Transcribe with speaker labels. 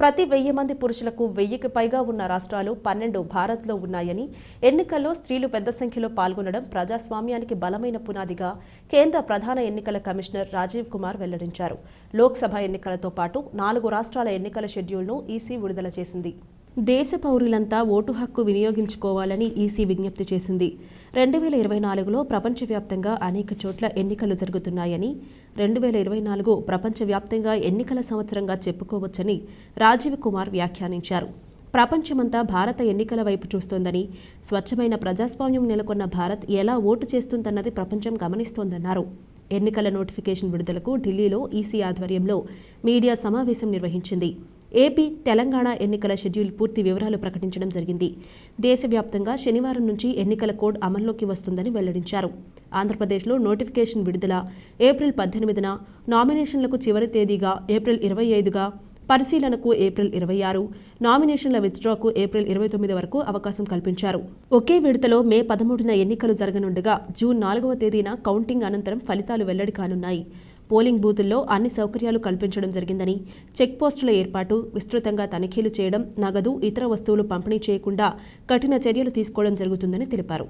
Speaker 1: ప్రతి 1000 మంది పురుషులకు 1000కి పైగా ఉన్న రాష్ట్రాలు 12 భారత్లో ఉన్నాయని, ఎన్నికల్లో స్త్రీలు పెద్ద సంఖ్యలో పాల్గొనడం ప్రజాస్వామ్యానికి బలమైన పునాదిగా కేంద్ర ప్రధాన ఎన్నికల కమిషనర్ రాజీవ్ కుమార్ వెల్లడించారు. లోక్సభ ఎన్నికలతో పాటు 4 రాష్ట్రాల ఎన్నికల షెడ్యూల్ను ఈసీ విడుదల చేసింది. దేశ పౌరులంతా ఓటు హక్కు వినియోగించుకోవాలని ఈసీ విజ్ఞప్తి చేసింది. 2024లో ప్రపంచవ్యాప్తంగా అనేక చోట్ల ఎన్నికలు జరుగుతున్నాయని, 2024 ప్రపంచవ్యాప్తంగా ఎన్నికల సంవత్సరంగా చెప్పుకోవచ్చని రాజీవ్ కుమార్ వ్యాఖ్యానించారు. ప్రపంచమంతా భారత ఎన్నికల వైపు చూస్తోందని, స్వచ్ఛమైన ప్రజాస్వామ్యం నెలకొన్న భారత్ ఎలా ఓటు చేస్తుందన్నది ప్రపంచం గమనిస్తోందన్నారు. ఎన్నికల నోటిఫికేషన్ విడుదలకు ఢిల్లీలో ఈసీ ఆధ్వర్యంలో మీడియా సమావేశం నిర్వహించింది. ఏపీ, తెలంగాణ ఎన్నికల షెడ్యూల్ పూర్తి వివరాలు ప్రకటించడం జరిగింది. దేశవ్యాప్తంగా శనివారం నుంచి ఎన్నికల కోడ్ అమల్లోకి వస్తుందని వెల్లడించారు. ఆంధ్రప్రదేశ్లో నోటిఫికేషన్ విడుదల ఏప్రిల్ 18న, నామినేషన్లకు చివరి తేదీగా ఏప్రిల్ 25గా, పరిశీలనకు ఏప్రిల్ 26, నామినేషన్ల విత్డ్రాకు ఏప్రిల్ 29 వరకు అవకాశం కల్పించారు. ఒకే విడతలో మే 13న ఎన్నికలు జరగనుండగా జూన్ 4వ తేదీన కౌంటింగ్ అనంతరం ఫలితాలు వెల్లడి కానున్నాయి. పోలింగ్ బూతుల్లో అన్ని సౌకర్యాలు కల్పించడం జరిగిందని, చెక్పోస్టుల ఏర్పాటు, విస్తృతంగా తనిఖీలు చేయడం, నగదు, ఇతర వస్తువులు పంపిణీ చేయకుండా కఠిన చర్యలు తీసుకోవడం జరుగుతుందని తెలిపారు.